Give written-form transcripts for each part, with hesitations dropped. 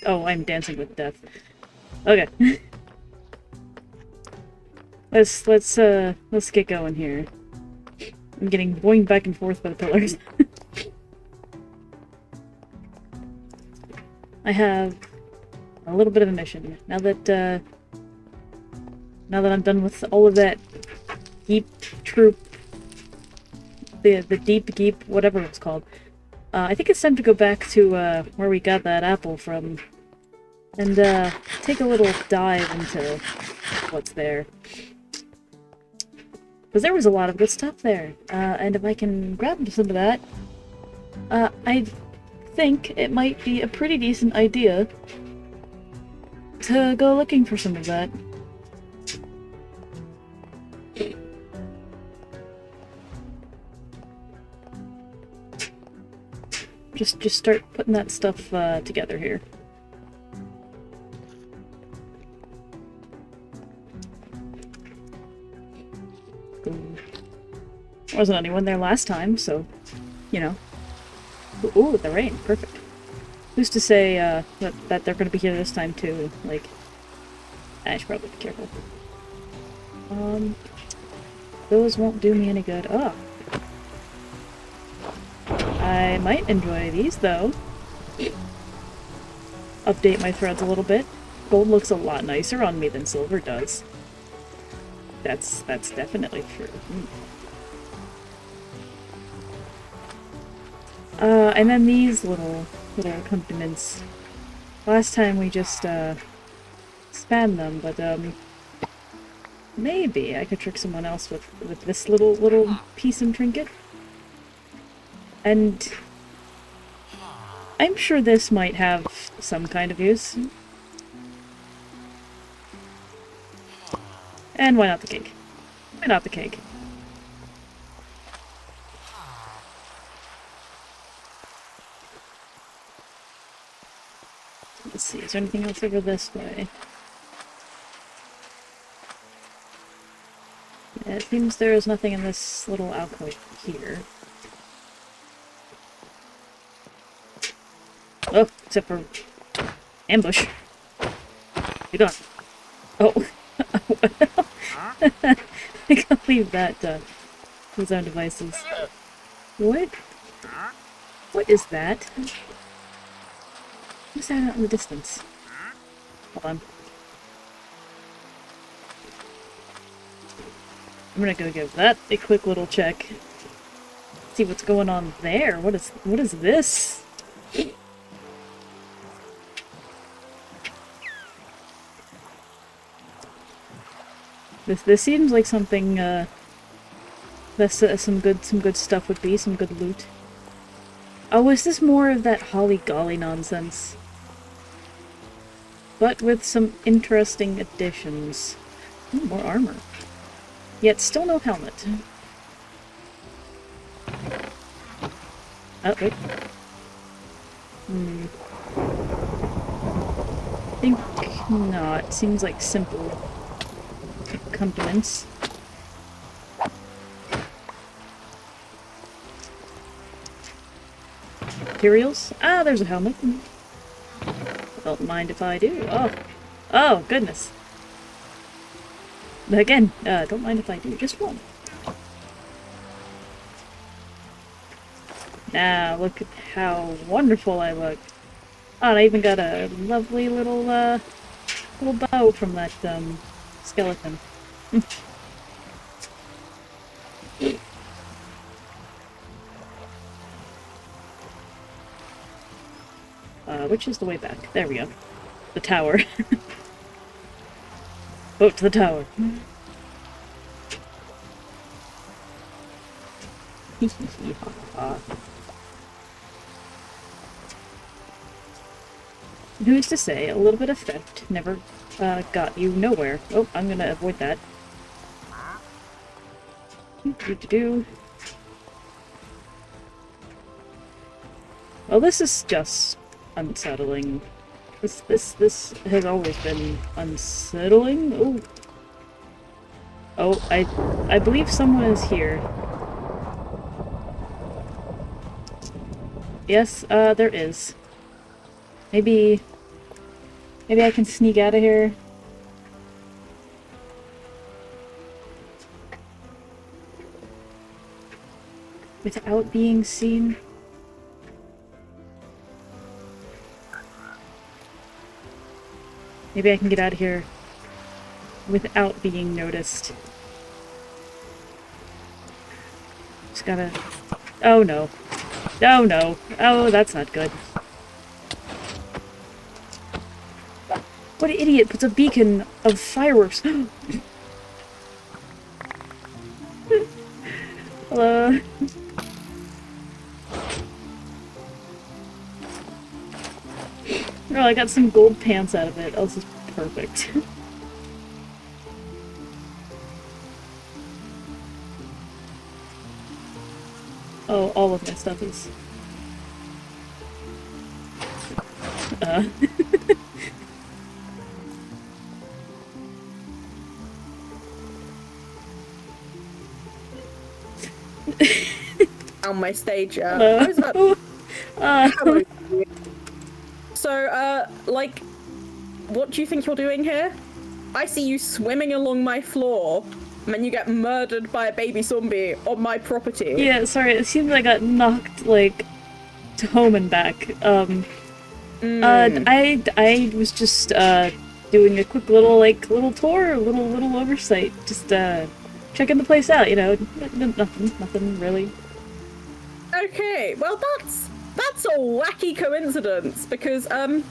Oh, I'm dancing with death. Okay. let's get going here. I'm getting boinged back and forth by the pillars. I have a little bit of a mission. Now that I'm done with all of that geep troop, the deep geep, whatever it's called, I think it's time to go back to where we got that apple from, and take a little dive into what's there. Because there was a lot of good stuff there, and if I can grab some of that, I think it might be a pretty decent idea to go looking for some of that. Just start putting that stuff together here. There wasn't anyone there last time, so, you know. Ooh, the rain. Perfect. Who's to say that they're going to be here this time, too? Like, I should probably be careful. Those won't do me any good. Oh. I might enjoy these, though. Update my threads a little bit. Gold looks a lot nicer on me than silver does. That's definitely true. And then these little accompaniments. Last time we just spammed them, but maybe I could trick someone else with this little piece and trinket. And I'm sure this might have some kind of use. And why not the cake? Why not the cake? Let's see, is there anything else over this way? Yeah, it seems there is nothing in this little alcove here. Oh, except for ambush. Be gone. Oh. I can't leave that his own devices. What? What is that? What's that out in the distance? Hold on. I'm gonna go give that a quick little check. See what's going on there. What is this? This seems like something that's some good stuff would be, some good loot. Oh, is this more of that holly golly nonsense? But with some interesting additions. Ooh, more armor. Yet still no helmet. Oh, wait. I think not. Seems like simple accompaniments. Materials? Ah, there's a helmet. Don't mind if I do. Oh. Oh, goodness. Again, don't mind if I do. Just one. Now, look at how wonderful I look. Oh, and I even got a lovely little bow from that, skeleton. Which is the way back? There we go. The tower. Boat to the tower. Who's to say a little bit of theft never got you nowhere? Oh, I'm gonna avoid that. Well, this is just unsettling. This has always been unsettling. Oh. Oh, I believe someone is here. Yes, there is. Maybe Maybe I can sneak out of here. Without being seen. Maybe I can get out of here without being noticed. Just gotta... Oh no. Oh no. Oh, that's not good. What an idiot puts a beacon of fireworks. Hello. Oh, I got some gold pants out of it. Oh, this is perfect. Oh, all of my stuff is... On my stage, Hello. So, like, what do you think you're doing here? I see you swimming along my floor, and then you get murdered by a baby zombie on my property. Yeah, sorry, it seems I got knocked, like, to home and back. I was just, doing a quick little tour, a little oversight, just, checking the place out, you know, nothing really. Okay, well that's a wacky coincidence, because, things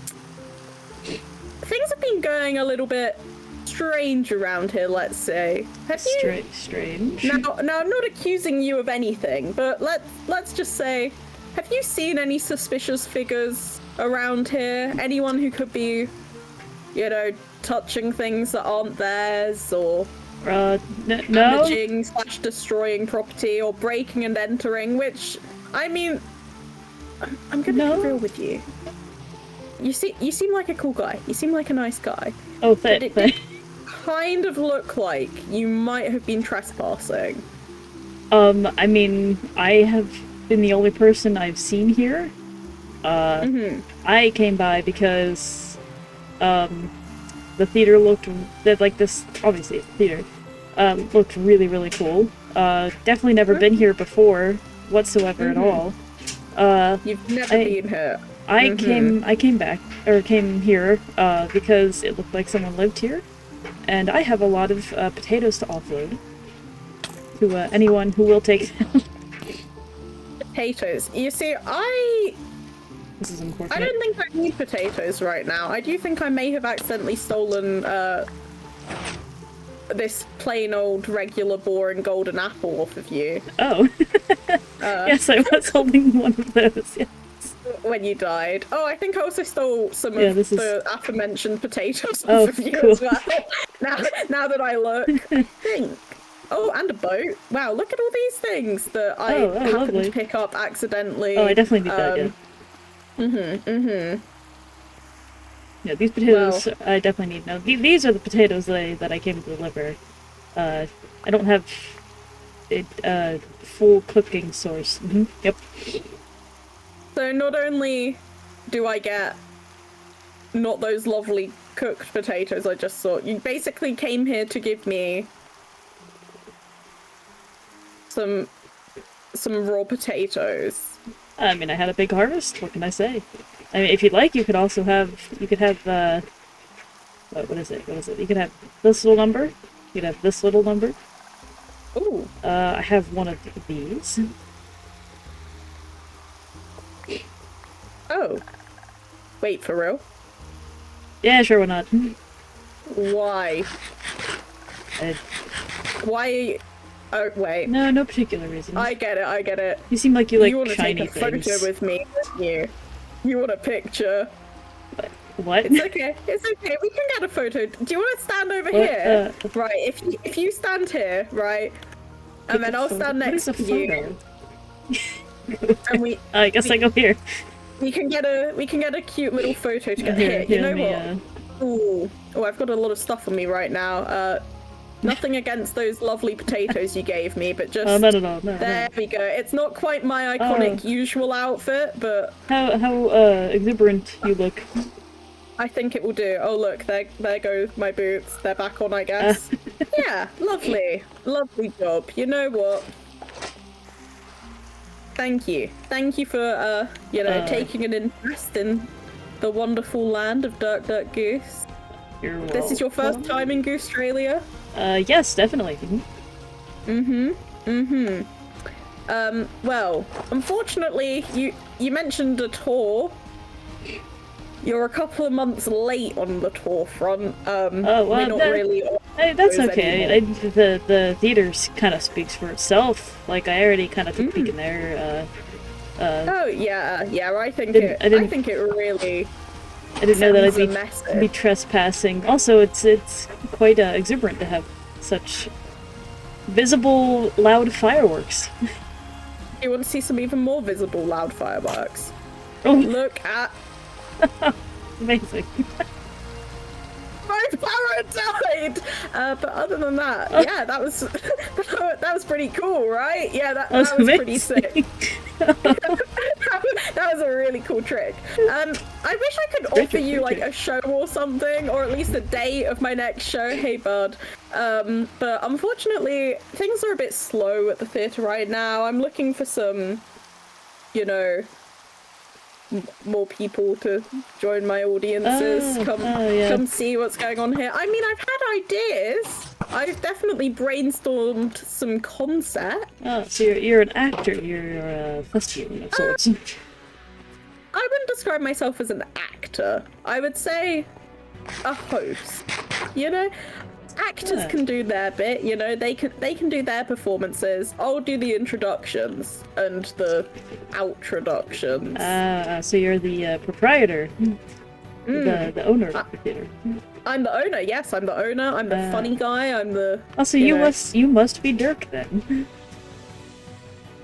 have been going a little bit strange around here, let's say. Have you... Strange? Now, I'm not accusing you of anything, but let's just say, have you seen any suspicious figures around here? Anyone who could be, you know, touching things that aren't theirs, or... no. damaging / destroying property, or breaking and entering, which, I mean, I'm gonna be real with you. You seem like a cool guy. You seem like a nice guy. Oh, but it did kind of look like you might have been trespassing. I mean, I have been the only person I've seen here. I came by because, the theater looked, like this, obviously it's a theater, looked really, really cool. Definitely never been here before, whatsoever at all. You've never been here. I came here, because it looked like someone lived here, and I have a lot of, potatoes to offload to, anyone who will take them. Potatoes. You see, This is important. I don't think I need potatoes right now. I do think I may have accidentally stolen, this plain old regular boring golden apple off of you. Oh. Yes, I was holding one of those, yes. When you died. Oh, I think I also stole some of the aforementioned potatoes off of you as well. Now that I look, I think. Oh, and a boat. Wow, look at all these things that I happened to pick up accidentally. Oh, I definitely need that, yeah. Yeah, these potatoes, I definitely need. No, these are the potatoes that I came to deliver. I don't have a full cooking source. Yep. So not only do I get not those lovely cooked potatoes I just saw, you basically came here to give me some raw potatoes. I mean, I had a big harvest. What can I say? I mean, if you'd like, you could also have. You could have. What is it? What is it? You could have this little number. You could have this little number. Ooh. I have one of these. Oh. Wait, for real? Yeah, sure. Why not? Why? Why? Oh, wait. No particular reason. I get it. You seem like you like You shiny want to take a things. photo with me, don't you? You want a picture? What? It's okay. We can get a photo. Do you want to stand over here? Right. If you stand here, right, and then I'll stand next to you. And we. I guess I go here. We can get a cute little photo together. Here, you know what? Ooh. Oh, I've got a lot of stuff on me right now. Nothing against those lovely potatoes you gave me, but just not at all. No, there we go. It's not quite my iconic usual outfit, but how exuberant you look. I think it will do. Oh look, there go my boots. They're back on, I guess. Yeah, lovely. Lovely job. You know what? Thank you. Thank you for, taking an interest in the wonderful land of Dirk Dirk Goose. You're welcome. This is your first time in Goosestralia? Yes, definitely. Well, unfortunately, you mentioned a tour. You're a couple of months late on the tour front. Well, we're not really. That's okay. The theater kind of speaks for itself. Like, I already kind of took a peek in there. Oh yeah. I think it really. I didn't know that I'd be trespassing. Also, it's quite exuberant to have such visible, loud fireworks. You want to see some even more visible, loud fireworks? Oh. Look at. Amazing. My parrot died! But other than that, yeah, that was that was pretty cool, right? Yeah, that was pretty sick. That was a really cool trick. I wish I could offer you like a show or something, or at least a date of my next show. Hey, bud. But unfortunately, things are a bit slow at the theatre right now. I'm looking for some, more people to join my audiences. Come see what's going on here. I mean, I've had ideas. I've definitely brainstormed some concepts. Oh, so you're an actor. You're a thespian of sorts. I wouldn't describe myself as an actor. I would say a host. Actors can do their bit. They can do their performances. I'll do the introductions and the outroductions. So you're the proprietor, the owner of the theater. I'm the owner. Yes, I'm the owner. I'm the funny guy. I'm the. Also, you must be Dirk then.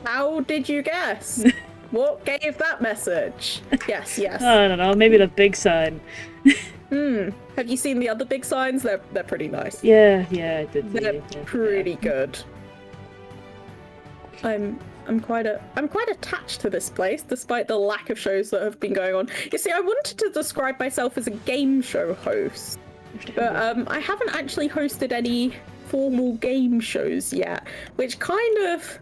How did you guess? What gave that message? Yes. I don't know. Maybe the big sign. Have you seen the other big signs? They're pretty nice. Yeah, I did. They're pretty good. I'm quite attached to this place, despite the lack of shows that have been going on. You see, I wanted to describe myself as a game show host, but I haven't actually hosted any formal game shows yet, which kind of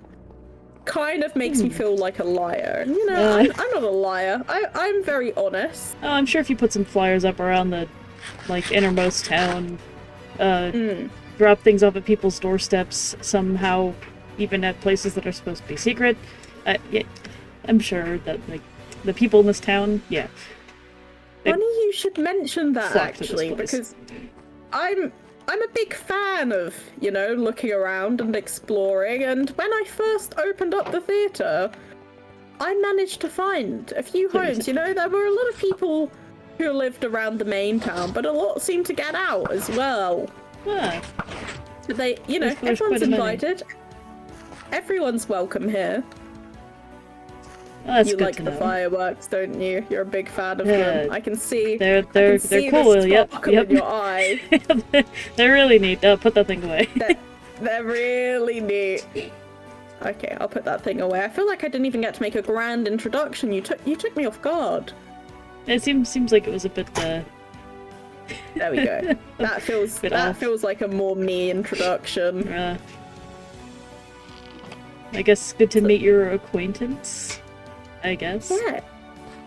makes me feel like a liar. I'm not a liar. I'm very honest. Oh, I'm sure if you put some flyers up around the innermost town, drop things off at people's doorsteps somehow, even at places that are supposed to be secret. Yeah, I'm sure that the people in this town, yeah. Funny you should mention that, actually, because I'm a big fan of, looking around and exploring, and when I first opened up the theatre, I managed to find a few homes. There were a lot of people who lived around the main town, but a lot seemed to get out as well. Yeah. But they, everyone's invited. Everyone's welcome here. Oh, that's you good like to the know. Fireworks, don't you? You're a big fan of them. I can see. They're cool. Yep. In your eye. They're really neat. Put that thing away. They're really neat. Okay, I'll put that thing away. I feel like I didn't even get to make a grand introduction. You took me off guard. It seems like it was a bit. There we go. That feels like a more me introduction. I guess good to meet your acquaintance. I guess. Yeah,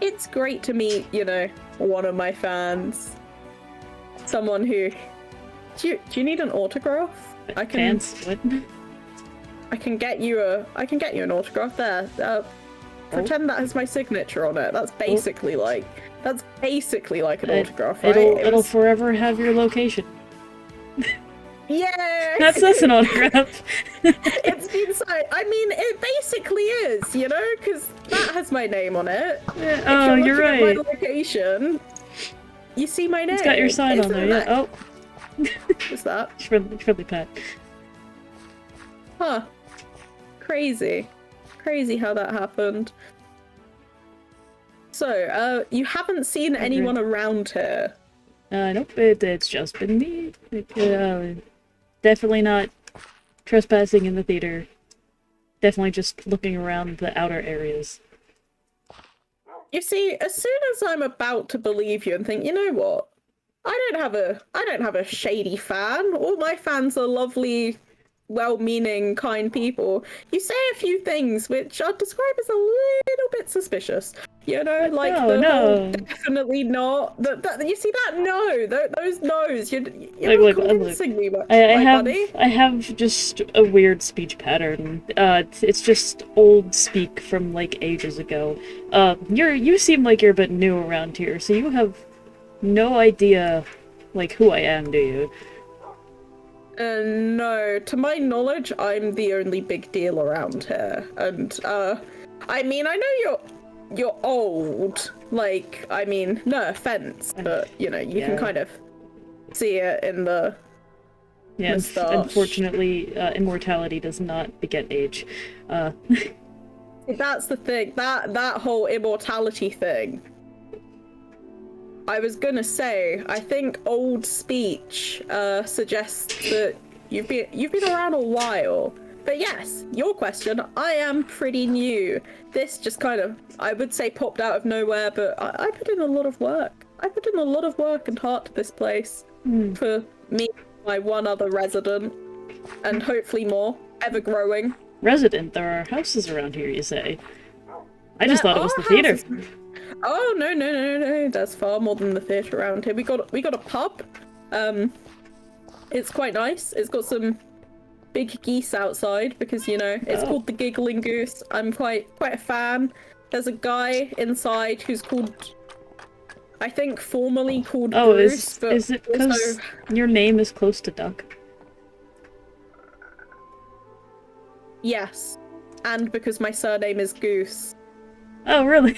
it's great to meet, one of my fans. Someone who. Do you need an autograph? I can get you an autograph there. Pretend that has my signature on it. That's basically like an autograph, right? It'll forever have your location. Yeah, that's an autograph. It's been signed. I mean, it basically is, because that has my name on it. Yeah, you're right. At my location, you see my name. It's got your sign on there. Yeah. Oh. What's that? Friendly pet. Huh. Crazy how that happened. So, you haven't seen anyone around here? Nope. It's just been me. Definitely not trespassing in the theater. Definitely just looking around the outer areas. You see, as soon as I'm about to believe you and think, you know what? I don't have a shady fan. All my fans are lovely, well-meaning, kind people. You say a few things which I'd describe as a little bit suspicious. You know, like the whole definitely not. You see that no, those no's. You're not convincing me much, buddy. I have just a weird speech pattern. It's just old speak from like ages ago. You seem like you're a bit new around here, so you have no idea, like, who I am, do you? No. To my knowledge, I'm the only big deal around here. And, I mean, I know you're old. Like, I mean, no offense, but, you know, you can kind of see it in the moustache. Unfortunately, immortality does not beget age. That's the thing. That whole immortality thing. I was gonna say, I think old speech suggests that you've been around a while. But yes, your question, I am pretty new. This just kind of, I would say, popped out of nowhere, but I put in a lot of work. I put in a lot of work and heart to this place for me, my one other resident, and hopefully more, ever growing. Resident? There are houses around here, you say? I just thought it was the theater. Oh no! There's far more than the theatre around here. We got a pub. It's quite nice. It's got some big geese outside because you know it's called the Giggling Goose. I'm quite a fan. There's a guy inside who's called, I think, formerly called Bruce. Is it because your name is close to duck? Yes, and because my surname is Goose. Oh really?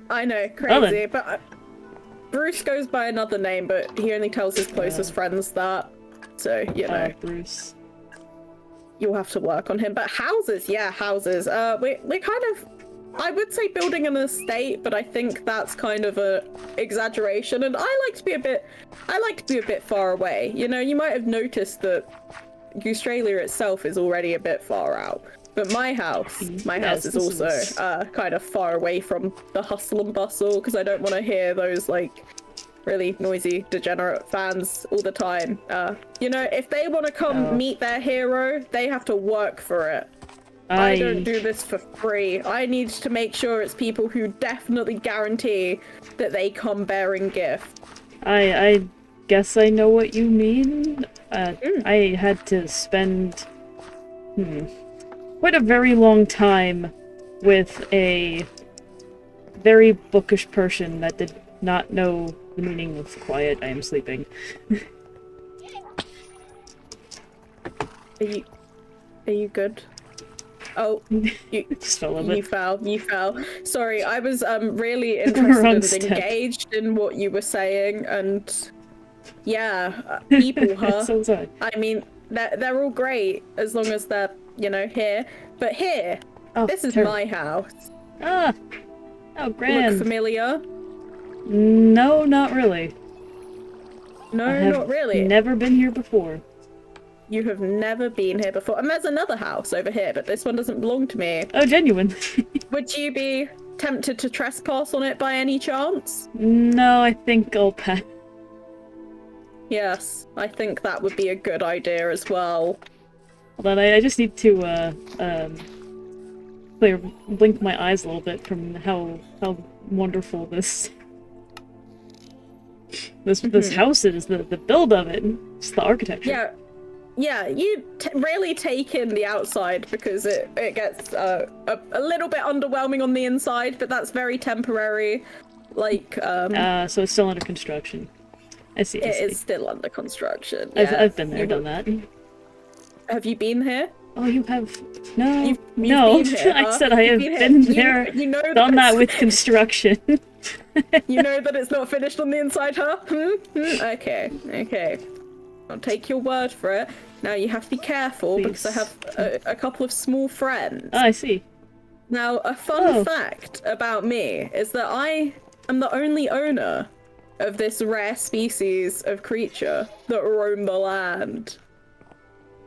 I know, crazy, but Bruce goes by another name, but he only tells his closest friends that. So, you know. Bruce. You'll have to work on him. But houses, yeah, houses. We're kind of, I would say building an estate, but I think that's kind of a exaggeration. And I like to be a bit far away. You know, you might have noticed that Australia itself is already a bit far out. But my house is also kind of far away from the hustle and bustle because I don't want to hear those like really noisy degenerate fans all the time. You know, if they want to come meet their hero, they have to work for it. I don't do this for free. I need to make sure it's people who definitely guarantee that they come bearing gift. I guess I know what you mean. I had to spend quite a very long time with a very bookish person that did not know the meaning of quiet. I am sleeping. Are you good? Oh, you fell. Sorry, I was really interested and engaged in what you were saying, and yeah, people, huh? So sorry. I mean, they're all great as long as they're, you know, here. But here, this is my house. Ah, oh, grand. Look familiar? No, not really. No, not really. Never been here before. You have never been here before. And there's another house over here, but this one doesn't belong to me. Oh, genuine. Would you be tempted to trespass on it by any chance? No, I think I'll pass. Yes, I think that would be a good idea as well. Hold on, I just need to, blink my eyes a little bit from how wonderful this house is, the build of it, just the architecture. Yeah, you really take in the outside because it gets a little bit underwhelming on the inside, but that's very temporary. Like, so it's still under construction. I see. It is still under construction. Yeah. I've been there, done that. Have you been here? Oh, you have? No, you've no. Been here, huh? I said I have been there. You know done that with construction. You know that it's not finished on the inside, huh? Okay. I'll take your word for it. Now you have to be careful because I have a couple of small friends. Oh, I see. Now, a fun fact about me is that I am the only owner of this rare species of creature that roam the land.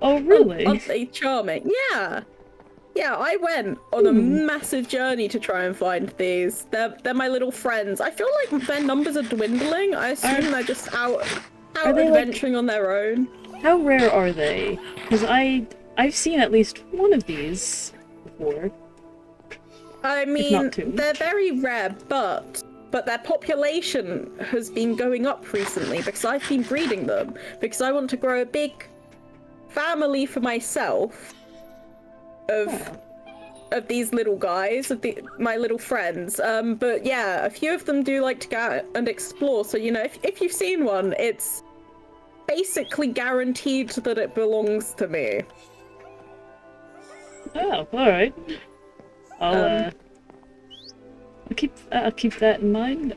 Oh, really? Aren't they charming? Yeah. Yeah, I went on a massive journey to try and find these. They're my little friends. I feel like their numbers are dwindling. I assume they're just out adventuring on their own. How rare are they? Because I've seen at least one of these before. I mean, they're very rare, but their population has been going up recently because I've been breeding them because I want to grow a big family for myself of these little guys, my little friends. But yeah, a few of them do like to go out and explore. So, you know, if you've seen one, it's basically guaranteed that it belongs to me. Oh, all right. I'll keep that in mind.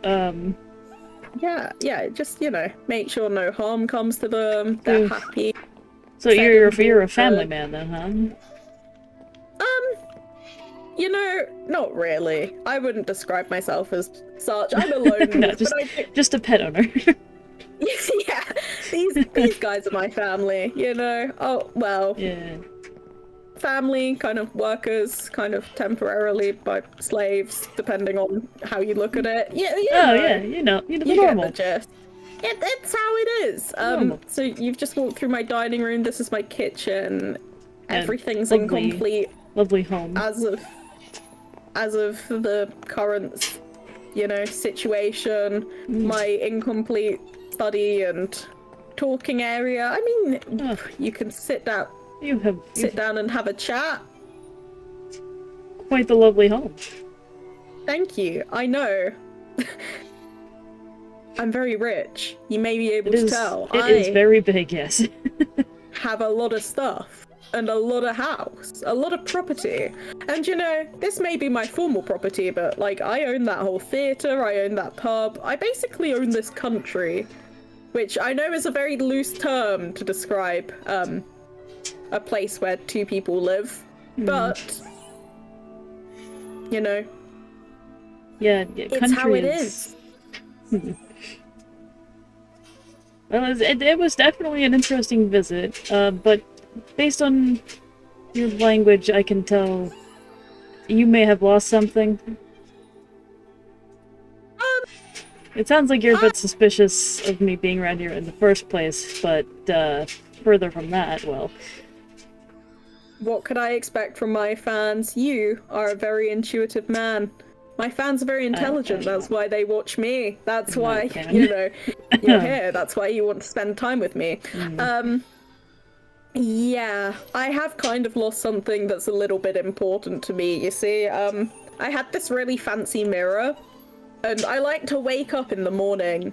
Yeah, just, you know, make sure no harm comes to them. They're happy. So you're a family man then, huh? You know, not really. I wouldn't describe myself as such. I'm a lone wolf, just a pet owner. Yeah, these guys are my family, you know. Oh, well. Yeah. Family, kind of workers, kind of temporarily by slaves, depending on how you look at it. Yeah, you know the normal. Get the gist. It's how it is. So you've just walked through my dining room. This is my kitchen. Everything's incomplete. Lovely home. As of the current, you know, situation. My incomplete study and talking area. I mean, you can sit down. Sit down and have a chat. Quite the lovely home. Thank you. I know. I'm very rich. You may be able to tell. It is very big, yes. Have a lot of stuff and a lot of house, a lot of property. And you know, this may be my formal property, but like I own that whole theatre, I own that pub. I basically own this country, which I know is a very loose term to describe a place where two people live, but you know, it's how it is. Well, it was definitely an interesting visit, but based on your language, I can tell you may have lost something. It sounds like you're a bit suspicious of me being around here in the first place, but further from that, well... What could I expect from my fans? You are a very intuitive man. My fans are very intelligent, that's why they watch me. That's why, you know, you're here. That's why you want to spend time with me. Yeah, I have kind of lost something that's a little bit important to me, you see. I had this really fancy mirror, and I like to wake up in the morning,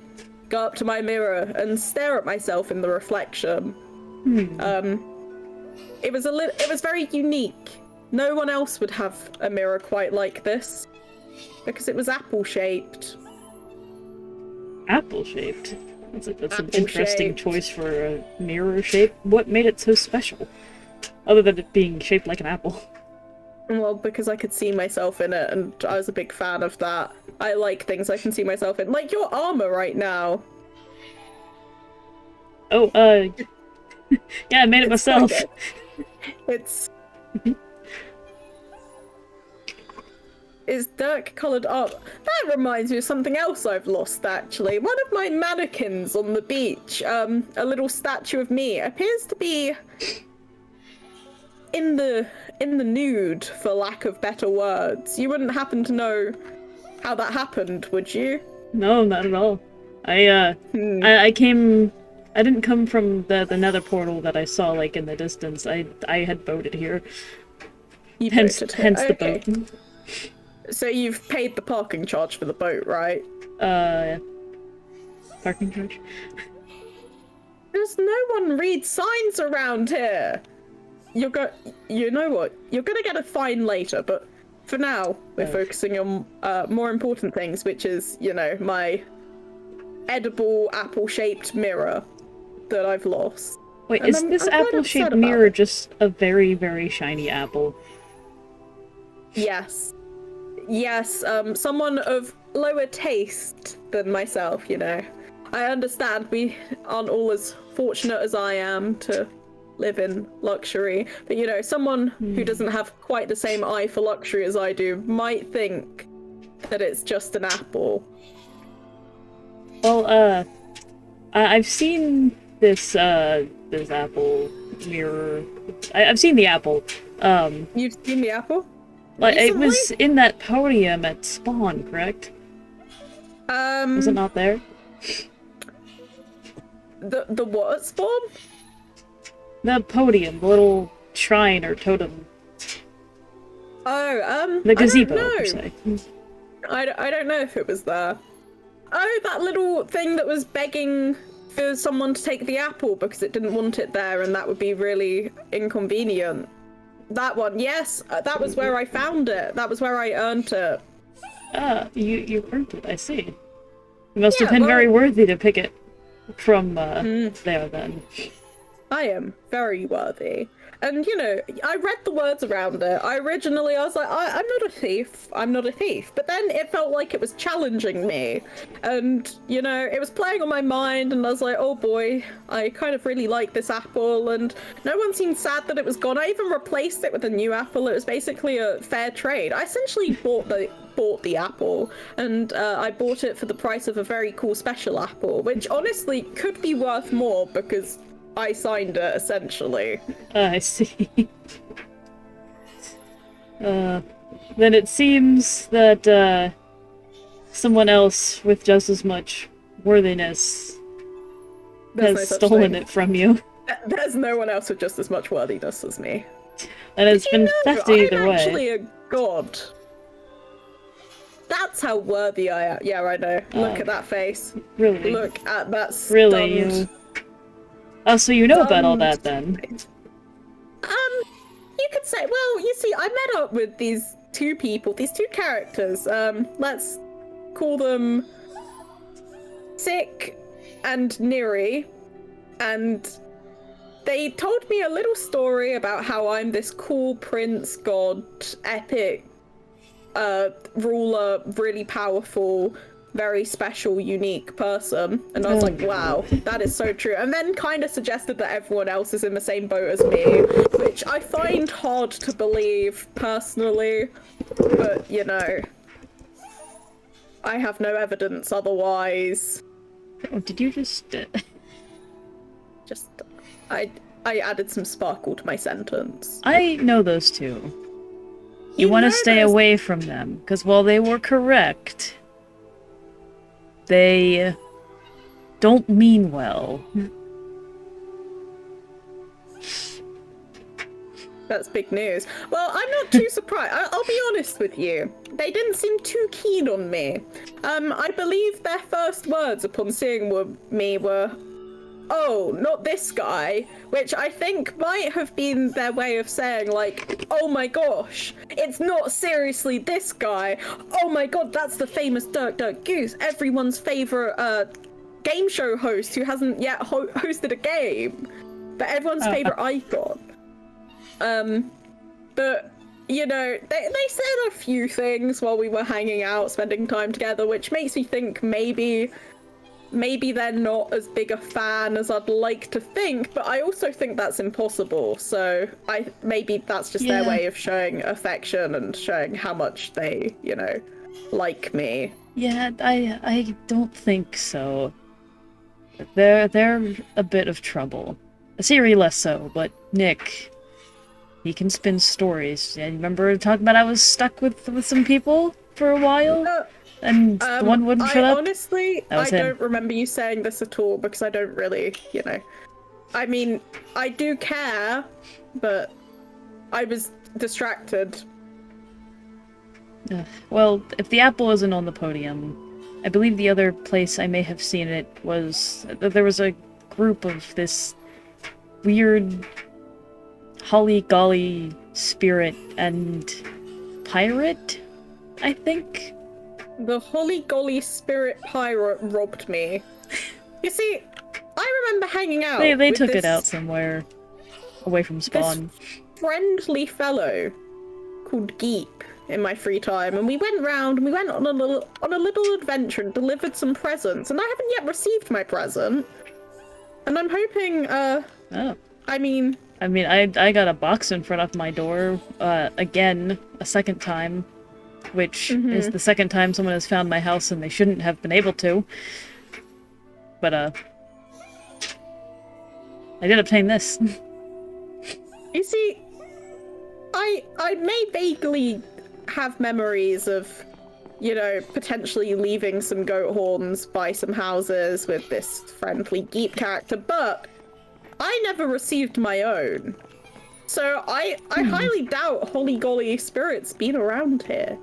go up to my mirror, and stare at myself in the reflection. It was very unique. No one else would have a mirror quite like this, because it was apple-shaped. Apple-shaped? That's an interesting choice for a mirror shape. What made it so special? Other than it being shaped like an apple. Well, because I could see myself in it, and I was a big fan of that. I like things I can see myself in. Like your armor right now. Oh, yeah, I made it myself. It's dark-coloured art. That reminds me of something else I've lost, actually. One of my mannequins on the beach, a little statue of me, appears to be in the nude, for lack of better words. You wouldn't happen to know how that happened, would you? No, not at all. I didn't come from the nether portal that I saw, like, in the distance. I had boated here. Hence the boat. So you've paid the parking charge for the boat, right? Yeah. Parking charge? There's no one reads signs around here! You know what? You're gonna get a fine later, but for now, we're focusing on more important things, which is, you know, my edible apple-shaped mirror that I've lost. Wait, is this apple-shaped mirror just a very, very shiny apple? Yes. Yes, someone of lower taste than myself, you know. I understand we aren't all as fortunate as I am to live in luxury. But you know, someone who doesn't have quite the same eye for luxury as I do might think that it's just an apple. Well, I've seen this apple mirror. I've seen the apple. You've seen the apple? Like it was in that podium at Spawn, correct? Was it not there? The what at Spawn? The podium, the little shrine or totem. Oh, the gazebo, I don't know. per se. I don't know if it was there. Oh, that little thing that was begging for someone to take the apple because it didn't want it there and that would be really inconvenient. That one, yes, that was where I found it. That was where I earned it. Ah, you earned it, I see. You must have been very worthy to pick it from there then. I am very worthy. And, you know, I read the words around it. I was like, I'm not a thief. I'm not a thief. But then it felt like it was challenging me. And, you know, it was playing on my mind. And I was like, oh boy, I kind of really like this apple. And no one seemed sad that it was gone. I even replaced it with a new apple. It was basically a fair trade. I essentially bought the apple. And I bought it for the price of a very cool special apple. Which honestly could be worth more because I signed it, essentially. I see. Then it seems that someone else with just as much worthiness has stolen it from you. There's no one else with just as much worthiness as me. And it's been theft either way. I'm actually a god. That's how worthy I am. Yeah, I know. Look at that face. Really? Look at that stunned... Really, you... Oh, so you know about all that, then? You could say, well, you see, I met up with these two characters. Let's call them Sick and Neri. And they told me a little story about how I'm this cool prince, god, epic, ruler, really powerful, very special, unique person. And I was like, wow, that is so true. And then kind of suggested that everyone else is in the same boat as me, which I find hard to believe personally. But, you know, I have no evidence otherwise. Oh, did you just... I added some sparkle to my sentence. I know those two. You want to stay away from them, because while they were correct, they don't mean well. That's big news. Well, I'm not too surprised. I'll be honest with you. They didn't seem too keen on me. I believe their first words upon seeing me were, "Oh, not this guy," which I think might have been their way of saying, like, "Oh my gosh, it's not seriously this guy. Oh my god, that's the famous Dirk Goose, everyone's favorite game show host who hasn't yet hosted a game, but everyone's favorite icon." But, you know, they said a few things while we were hanging out, spending time together, which makes me think maybe they're not as big a fan as I'd like to think, but I also think that's impossible. So maybe that's just their way of showing affection and showing how much they, you know, like me. Yeah, I don't think so. They're a bit of trouble. Siri less so, but Nick, he can spin stories. Yeah, you remember talking about I was stuck with some people for a while? And the one wouldn't shut up? Honestly, I don't remember you saying this at all, because I don't really, you know... I mean, I do care, but I was distracted. Well, if the apple isn't on the podium, I believe the other place I may have seen it was... There was a group of this weird holly-golly spirit and pirate, I think? The holly golly spirit pirate robbed me. You see, I remember hanging out. They took it out somewhere away from Spawn. This friendly fellow called Geep in my free time, and we went round and we went on a little adventure and delivered some presents, and I haven't yet received my present. And I'm hoping I mean, I got a box in front of my door, again, a second time, which is the second time someone has found my house and they shouldn't have been able to. But, I did obtain this. You see, I may vaguely have memories of, you know, potentially leaving some goat horns by some houses with this friendly geek character, but I never received my own. So I highly doubt Holly Golly Spirit's been around here.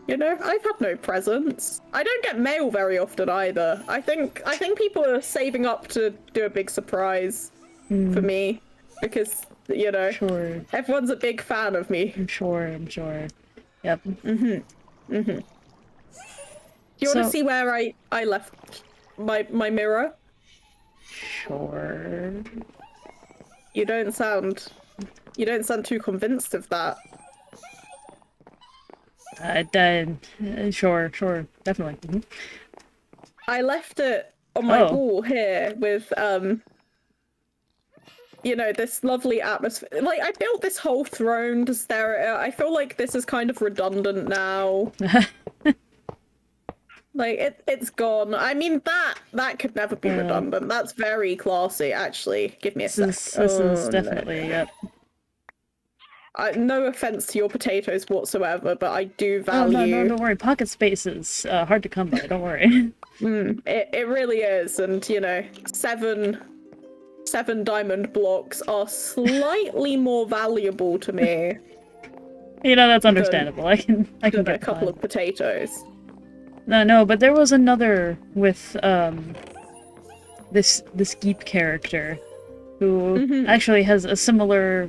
You know, I've had no presents. I don't get mail very often either. I think people are saving up to do a big surprise for me because, you know, everyone's a big fan of me. I'm sure. Yep. Do you want to see where I left my mirror? Sure. You don't sound too convinced of that. Sure, definitely. I left it on my wall here with, you know, this lovely atmosphere. Like, I built this whole throne to stare at it. I feel like this is kind of redundant now. Like, it's gone. I mean, that could never be redundant. That's very classy, actually. Give me a sec. This is definitely, yep. No offense to your potatoes whatsoever, but I do value... Oh, no, don't worry. Pocket space is hard to come by, don't worry. It really is, and, you know, seven diamond blocks are slightly more valuable to me. You know, that's understandable. I can get a couple of potatoes. No, but there was another with, this geek character who actually has a similar,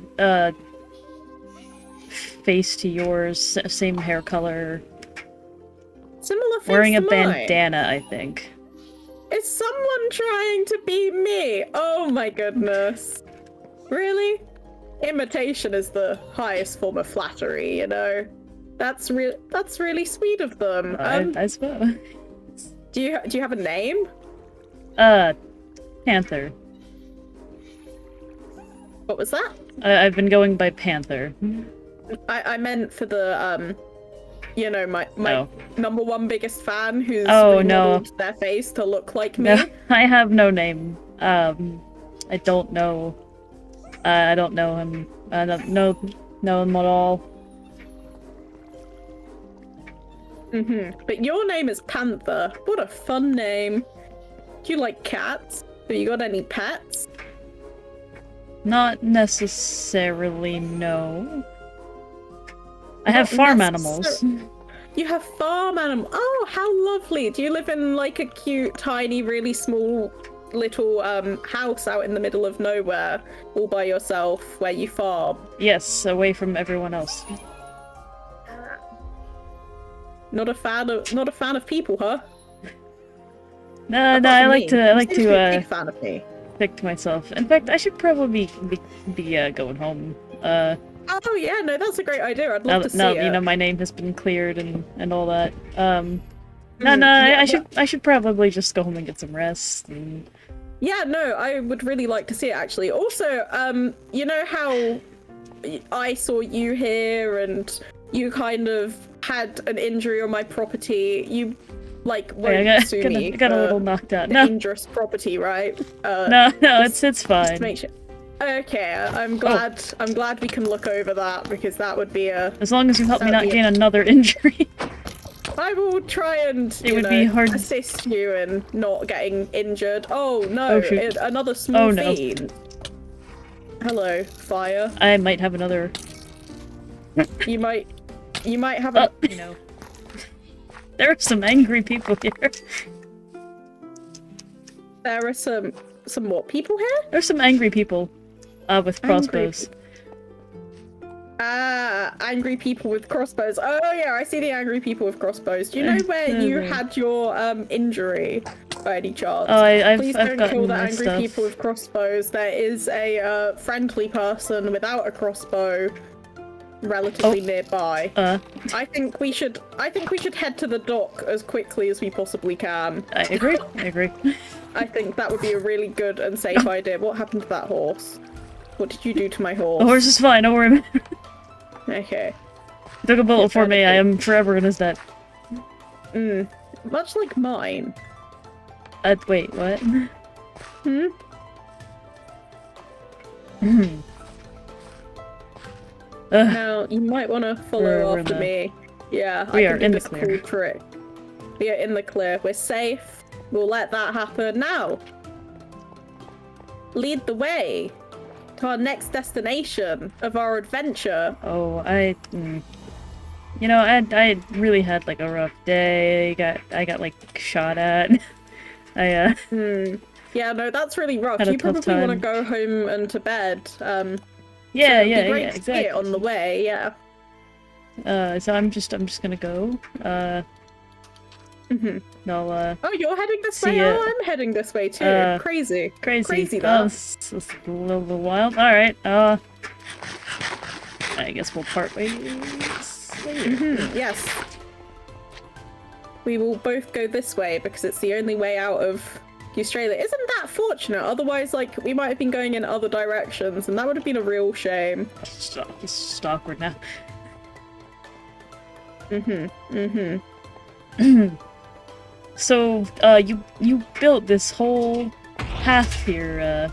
face to yours, same hair color. Similar face wearing a to bandana, I think. Is someone trying to be me? Oh my goodness. Really? Imitation is the highest form of flattery, you know? That's really sweet of them. I suppose. Do you have a name? Panther. What was that? I've been going by Panther. I meant for the, you know, my number one biggest fan who's remodeled their face to look like me. No, I have no name. I don't know. I don't know him. I don't know him at all. But your name is Panther. What a fun name. Do you like cats? Have you got any pets? Not necessarily, no. I have farm animals. You have farm animals. Oh, how lovely. Do you live in like a cute, tiny, really small little house out in the middle of nowhere all by yourself where you farm? Yes, away from everyone else. Not a fan of people, huh? No, I like to big fan of me. Stick to myself. In fact, I should probably be going home. Oh yeah, no, that's a great idea. I'd love to see now, it. You know, my name has been cleared and all that. I should probably just go home and get some rest. And... Yeah, no, I would really like to see it actually. Also, you know how I saw you here and you kind of had an injury on my property. You won't sue me. I got a little knocked out. Dangerous property, right? No, it's fine. Just make sure. Okay, I'm glad we can look over that because that would be as long as you help me not gain another injury. I will try and be hard assist you in not getting injured. Oh no, another small fiend. Hello, fire. I might have another. You might have you know. There are some angry people here. There are some what people here? There's some angry people with crossbows. Angry people with crossbows. Oh yeah, I see the angry people with crossbows. Do you know where you had your injury by any chance? Oh, Please don't kill the angry people with crossbows. There is a friendly person without a crossbow relatively nearby. I think we should head to the dock as quickly as we possibly can. I agree. I think that would be a really good and safe idea. What happened to that horse? What did you do to my horse? The horse is fine, don't worry. Okay. Took a bullet for me, I am forever in his debt. Much like mine. Wait, what? Now, you might want to follow after me. Yeah, we are in the clear. Cool trick. We are in the clear. We're safe. We'll let that happen now. Lead the way to our next destination of our adventure. Oh, you know, I really had like a rough day. I got like shot at. Yeah, no, that's really rough. You probably want to go home and to bed. Yeah, so yeah, great yeah, to exactly. see it on the way, yeah. So I'm just gonna go. No, oh, you're heading this way? Oh, I'm heading this way too. Crazy. Crazy that. Oh, this is a little bit wild. Alright, I guess we'll part ways. Yes. We will both go this way because it's the only way out of Australia. Isn't that fortunate? Otherwise, like, we might have been going in other directions and that would have been a real shame. It's just awkward now. So, you built this whole path here,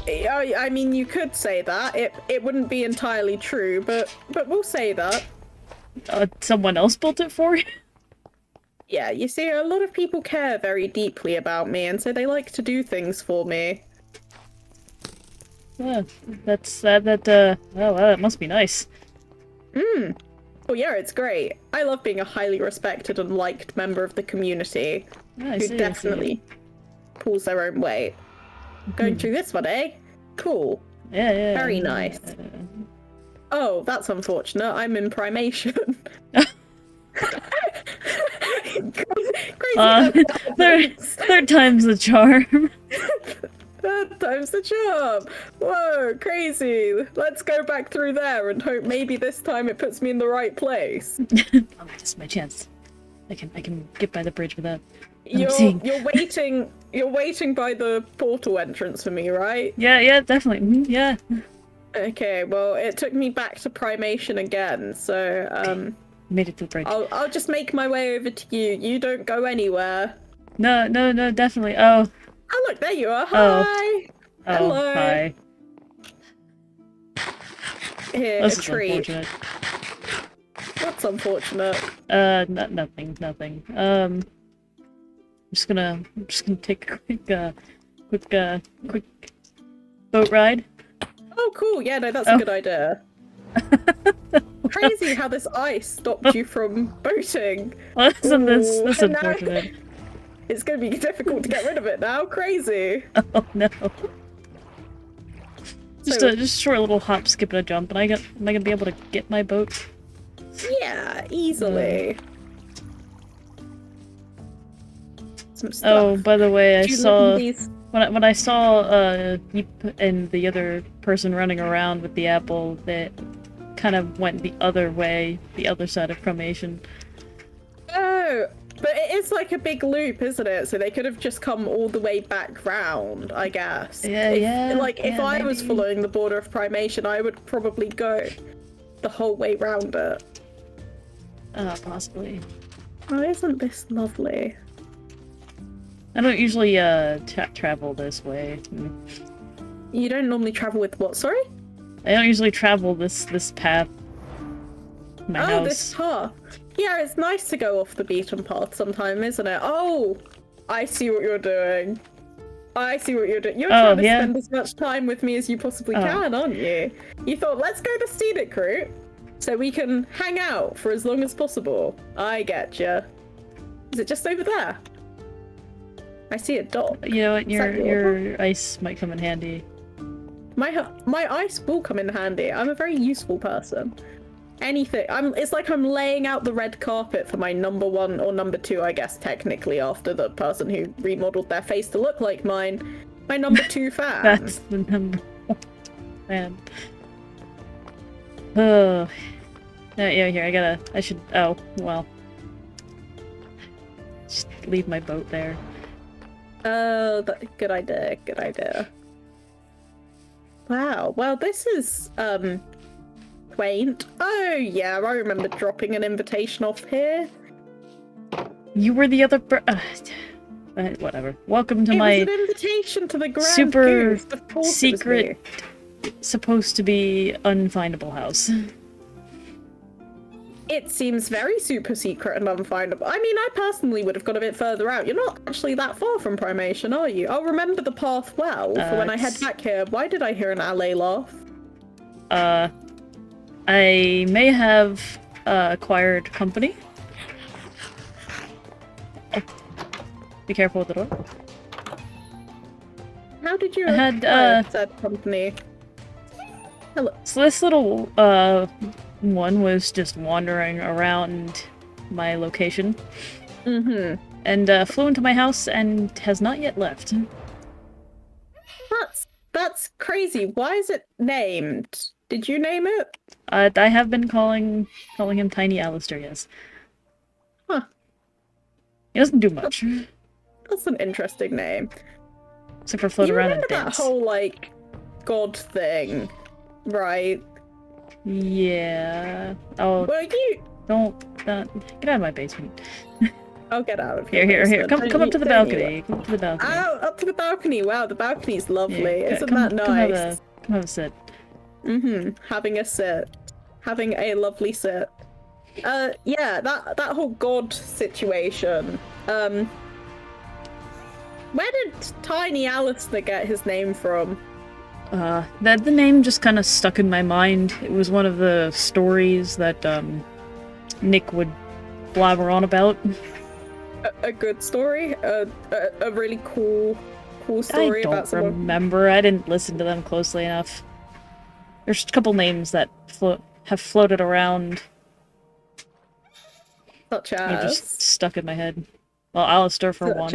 I mean, you could say that. It wouldn't be entirely true, but we'll say that. Someone else built it for you? Yeah, you see, a lot of people care very deeply about me, and so they like to do things for me. Yeah, that must be nice. Oh yeah, it's great. I love being a highly respected and liked member of the community who definitely pulls their own weight. Going through this one, eh? Cool. Yeah. Very nice. Oh, that's unfortunate. I'm in primation. Crazy. Third time's the charm. Third time's the charm. Whoa, crazy. Let's go back through there and hope maybe this time it puts me in the right place. Oh, this is my chance. I can get by the bridge without. You're waiting by the portal entrance for me, right? Yeah, definitely. Yeah. Okay, well, it took me back to primation again, so made it to the bridge. I'll just make my way over to you. You don't go anywhere. No, definitely. Oh, look, there you are. Hi. Hello. Hi. Here, this a is treat. Unfortunate. What's unfortunate? Nothing. I'm just gonna take a quick boat ride. Oh, cool. Yeah, no, that's a good idea. Crazy how this ice stopped you from boating. Well, isn't this unfortunate? It's going to be difficult to get rid of it now. Crazy. Oh no. Just a short little hop, skip, and a jump, and am I gonna be able to get my boat? Yeah, easily. Some stuff. Oh, by the way, I saw when I saw you and the other person running around with the apple, that kind of went the other way, the other side of Cremation. Oh, but it is like a big loop, isn't it? So they could have just come all the way back round, I guess. If I was following the border of Primation, I would probably go the whole way round it. Possibly. Oh, isn't this lovely? I don't usually travel this way. You don't normally travel with what? Sorry? I don't usually travel this path. My house. This path. Yeah, it's nice to go off the beaten path sometime, isn't it? Oh, I see what you're doing. You're trying to spend as much time with me as you possibly can, aren't you? You thought, let's go the scenic route so we can hang out for as long as possible. I get you. Is it just over there? I see a dock. You know what? Your ice might come in handy. My ice will come in handy. I'm a very useful person. Anything. It's like I'm laying out the red carpet for my number one or number two, I guess, technically, after the person who remodeled their face to look like mine. My number two fan. That's the number one fan. Oh. Yeah, here, oh, well. Just leave my boat there. Oh, good idea. Wow. Well, this is quaint. Oh yeah, I remember dropping an invitation off here. You were the other whatever. Welcome to my It was an invitation to the Grand super Goose. Of course secret, supposed to be unfindable house. It seems very super secret and unfindable. I mean, I personally would have got a bit further out. You're not actually that far from Primation, are you? I'll remember the path well for when I head back here. Why did I hear an alley laugh? I may have acquired company. Oh. Be careful with the door. How did you acquire said company? Hello. So this little one was just wandering around my location. Mm-hmm. And flew into my house and has not yet left. That's crazy. Why is it named? Did you name it? I have been calling him Tiny Alistair, yes. Huh. He doesn't do much. That's an interesting name. Except for float around and dance. That whole, like, god thing, right? Yeah. Oh. Well, you... Don't get out of my basement. I'll get out of here. Here. Come up to the balcony. Come up to the balcony. Oh, up to the balcony. Wow, the balcony's lovely. Yeah, Isn't that nice? Come have a sit. Mm-hmm. Having a sit. Having a lovely sit. Yeah, that whole god situation. Where did Tiny Alistair get his name from? The name just kind of stuck in my mind. It was one of the stories that, Nick would blabber on about. A good story? A really cool story about someone? I don't remember. I didn't listen to them closely enough. There's a couple names that have floated around. Such as? They're just stuck in my head. Well, Alistair for one.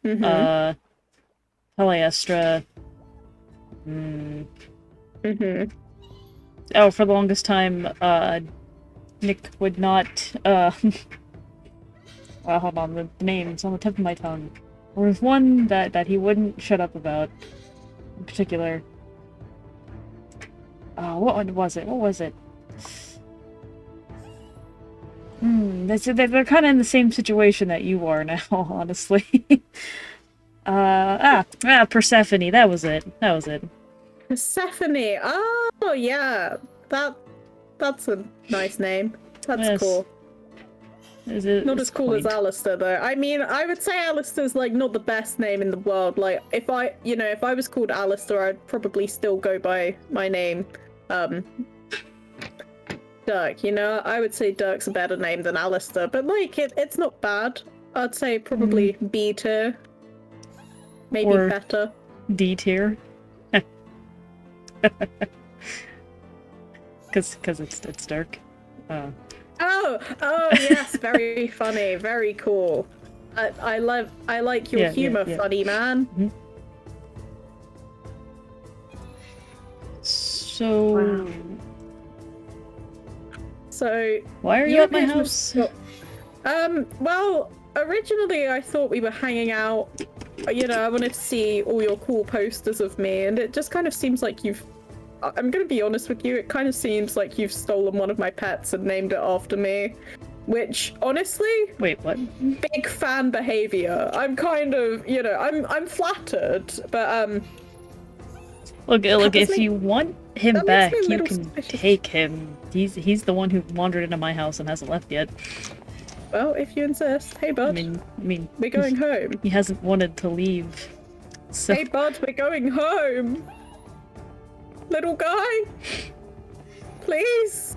Mm-hmm. Heliastra. Oh, for the longest time, Nick would not, hold on, the name's on the tip of my tongue. There was one that he wouldn't shut up about, in particular. What one was it? What was it? They're kind of in the same situation that you are now, honestly. Persephone, that was it. Persephone, oh yeah, that's a nice name. That's cool. Not as cool as Alistair, though. I mean, I would say Alistair's, like, not the best name in the world. Like, if I was called Alistair, I'd probably still go by my name, Dirk, you know? I would say Dirk's a better name than Alistair, but, like, it's not bad. I'd say probably B tier. Maybe or better. D tier. Because it's Dirk. Oh yes, very funny, very cool. I like your humor, funny man. Mm-hmm. So why are you at my house? Well, originally I thought we were hanging out. You know, I wanted to see all your cool posters of me, and it just kind of seems like I'm gonna be honest with you, it kind of seems like you've stolen one of my pets and named it after me. Which, honestly... Wait, what? Big fan behavior. I'm kind of, you know, I'm flattered, but, Look, if you want him back, you can take him. He's the one who wandered into my house and hasn't left yet. Well, if you insist. Hey, bud. I mean... We're going home. He hasn't wanted to leave. So... Hey, bud, we're going home! Little guy! Please!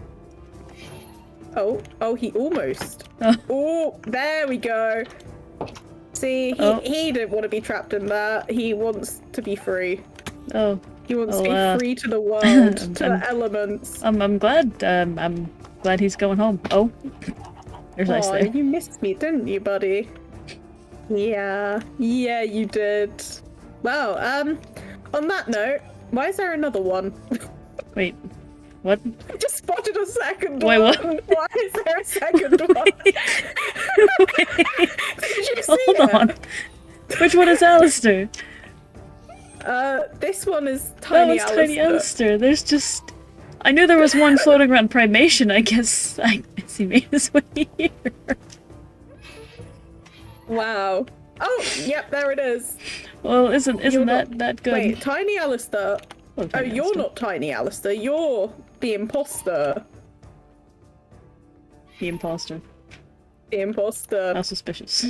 Oh, he almost. Oh, there we go. See, he didn't want to be trapped in that. He wants to be free. Oh. He wants to be free to the world, to the elements. I'm glad he's going home. Oh. There's ice there. You missed me, didn't you, buddy? Yeah, you did. Well, on that note, why is there another one? Wait, what? I just spotted a second one. Wait, what? Why is there a second one? Did you see Hold on. Which one is Alistair? This one is Tiny it's Tiny Alistair. There's just... I knew there was one floating around Primation. I guess he made his way here. Wow. Oh, yep, there it is. Well, isn't that good? Wait, Tiny Alistair. Oh, you're not Tiny Alistair. You're the imposter. The imposter. The imposter. How suspicious.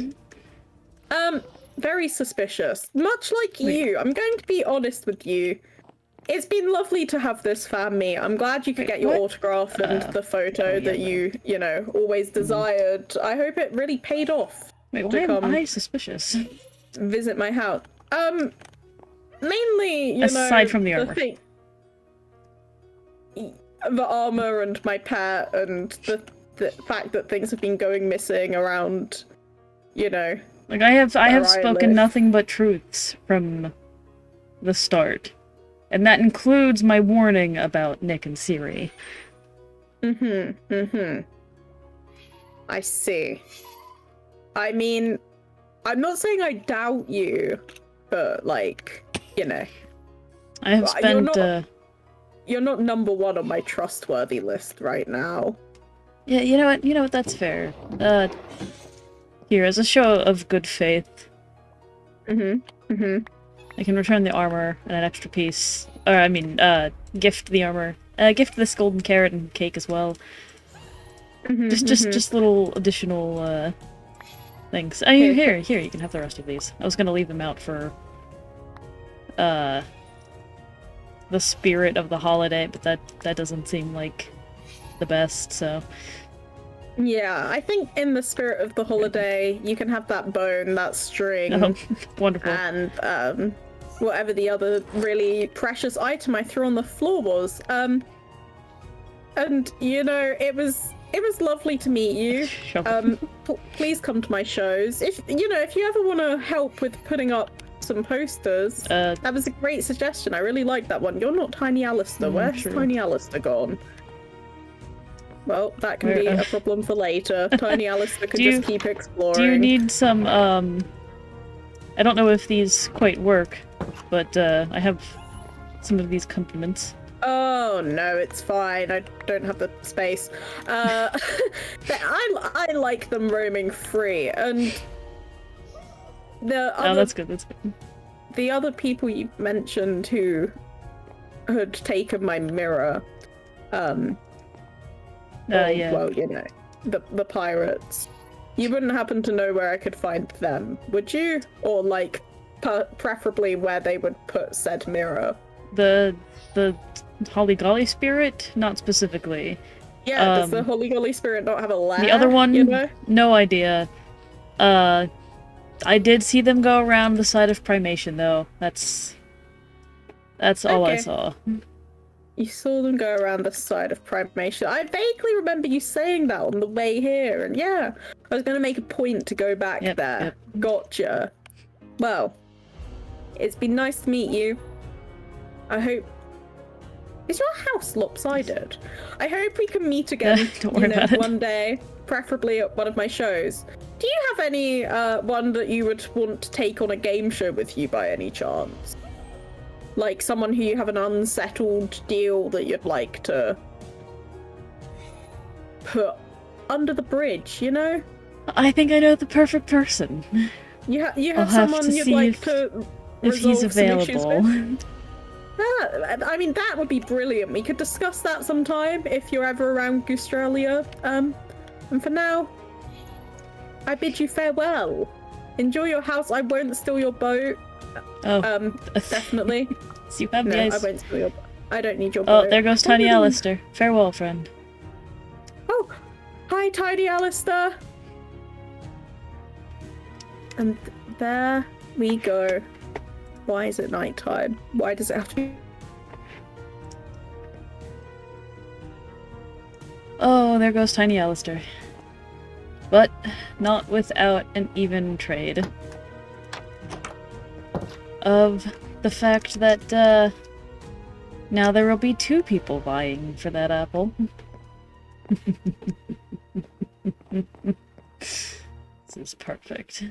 Very suspicious. Much like you, I'm going to be honest with you. It's been lovely to have this fan meet. I'm glad you could get your autograph and the photo that you always desired. I hope it really paid off. Wait, why am I suspicious? Visit my house. Mainly, aside from the armor. The armor and my pet and the fact that things have been going missing around, Like, I have spoken nothing but truths from the start. And that includes my warning about Nick and Siri. I see. I mean, I'm not saying I doubt you, but, like, I have spent, You're not number one on my trustworthy list right now. Yeah, you know what, that's fair. Here, as a show of good faith. I can return the armor and an extra piece. Or, I mean, gift the armor. Gift this golden carrot and cake as well. Just little additional, things. Here, you can have the rest of these. I was gonna leave them out for, the spirit of the holiday, but that doesn't seem like the best, so... Yeah, I think in the spirit of the holiday, you can have that bone, that string, wonderful, and whatever the other really precious item I threw on the floor was. And it was lovely to meet you. Please come to my shows. If you ever want to help with putting up some posters, that was a great suggestion. I really like that one. You're not Tiny Alistair. Where's Tiny Alistair gone? Well, that can be a problem for later. Tiny Alistair could just keep exploring. Do you need some, I don't know if these quite work, but, I have some of these compliments. Oh, no, it's fine. I don't have the space. I like them roaming free, and that's good. The other people you mentioned who had taken my mirror, yeah. Well, the pirates. You wouldn't happen to know where I could find them, would you? Or, like, preferably where they would put said mirror? The Holly Golly spirit? Not specifically. Yeah, does the Holly Golly spirit not have a lair? The other one? No idea. I did see them go around the side of Primation, though. That's all I saw. You saw them go around the side of Primation. I vaguely remember you saying that on the way here, and yeah, I was going to make a point to go back there. Yep. Gotcha. Well, it's been nice to meet you. I hope... Is your house lopsided? I hope we can meet again, Don't worry about it. One day, preferably at one of my shows. Do you have any one that you would want to take on a game show with you by any chance? Like someone who you have an unsettled deal that you'd like to put under the bridge, I think I know the perfect person. You have someone you'd like to if he's available. I mean, that would be brilliant. We could discuss that sometime if you're ever around Goostralia. And for now, I bid you farewell. Enjoy your house. I won't steal your boat. Definitely. So you have the ice. I won't steal your boat. I don't need your boat. Oh, there goes Tiny Alistair. Farewell, friend. Oh, hi, Tiny Alistair. And there we go. Why is it nighttime? Why does it have to be? Oh, there goes Tiny Alistair. But not without an even trade. Of the fact that, now there will be 2 people vying for that apple. This is perfect.